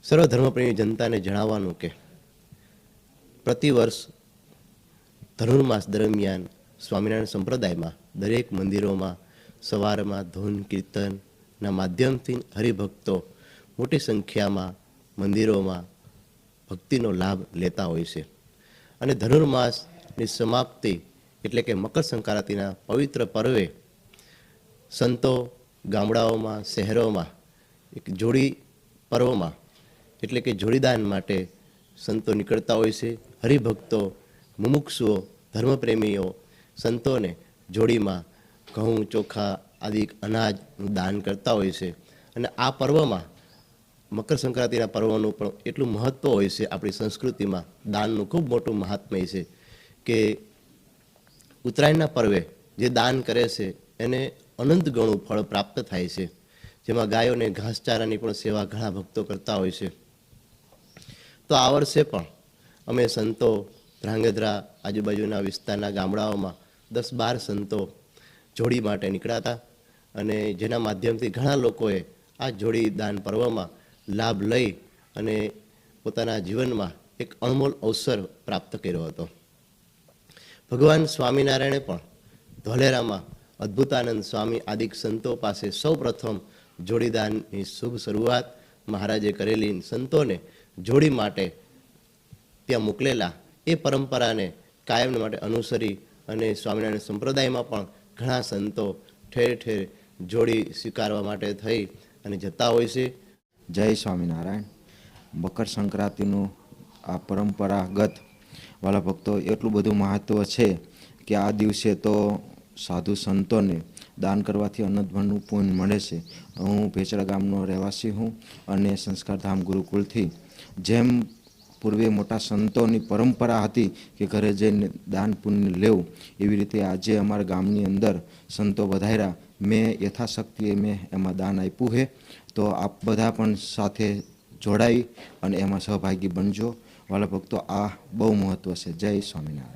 સર્વધર્મપ્રેમી જનતાને જણાવવાનું કે પ્રતિવર્ષ ધનુર્માસ દરમિયાન સ્વામિનારાયણ સંપ્રદાયમાં દરેક મંદિરોમાં સવારમાં ધૂન કીર્તનના માધ્યમથી હરિભક્તો મોટી સંખ્યામાં મંદિરોમાં ભક્તિનો લાભ લેતા હોય છે. અને ધનુર્માસની સમાપ્તિ એટલે કે મકર સંક્રાંતિના પવિત્ર પર્વે સંતો ગામડાઓમાં શહેરોમાં એક જોડી પર્વમાં એટલે કે જોડીદાન માટે સંતો નીકળતા હોય છે. હરિભક્તો મુમુક્ષુઓ ધર્મપ્રેમીઓ સંતોને જોડીમાં ઘઉં ચોખા આદિ અનાજનું દાન કરતા હોય છે. અને આ પર્વમાં મકર સંક્રાંતિના પર્વનું પણ એટલું મહત્ત્વ હોય છે. આપણી સંસ્કૃતિમાં દાનનું ખૂબ મોટું મહાત્મ્ય છે કે ઉત્તરાયણના પર્વે જે દાન કરે છે એને અનંત ગણું ફળ પ્રાપ્ત થાય છે. જેમાં ગાયોને ઘાસચારાની પણ સેવા ઘણા ભક્તો કરતા હોય છે. તો આ વર્ષે પણ અમે સંતો ધ્રાંગધ્રા આજુબાજુના વિસ્તારના ગામડાઓમાં 10-12 સંતો જોડી માટે નીકળ્યા હતા. અને જેના માધ્યમથી ઘણા લોકોએ આ જોડી દાન પર્વમાં લાભ લઈ અને પોતાના જીવનમાં એક અણમોલ અવસર પ્રાપ્ત કર્યો હતો. ભગવાન સ્વામિનારાયણે પણ ધોલેરામાં અદ્ભુતાનંદ સ્વામી આદિક સંતો પાસે સૌ પ્રથમ જોડીદાનની શુભ શરૂઆત મહારાજે કરેલી. સંતોને જોડી માટે ત્યાં મોકલેલા એ પરંપરાને કાયમ માટે અનુસરી અને સ્વામિનારાયણ સંપ્રદાયમાં પણ ઘણા સંતો ઠેર ઠેર જોડી સ્વીકારવા માટે થઈ અને જતા હોય છે. જય સ્વામિનારાયણ. મકર સંક્રાંતિનું આ પરંપરાગત વાલા ભક્તો એટલું બધું મહત્ત્વ છે કે આ દિવસે તો સાધુ સંતોને દાન કરવાથી અનંતભરનું પુણ્ય મળે છે. હું ભેચડા ગામનો રહેવાસી હું અને સંસ્કારધામ ગુરુકુળથી જેમ પૂર્વે મોટા સંતોની પરંપરા હતી કે ઘરે જઈને દાન પુણ્ય લેવું, એવી રીતે આજે અમારા ગામની અંદર સંતો વધાર્યા. મેં યથાશક્તિએ મેં એમાં દાન આપ્યું છે. તો આપ બધા પણ સાથે જોડાઈ અને એમાં સહભાગી બનજો વાલા ભક્તો. આ બહુ મહત્ત્વ છે. જય સ્વામિનારાયણ.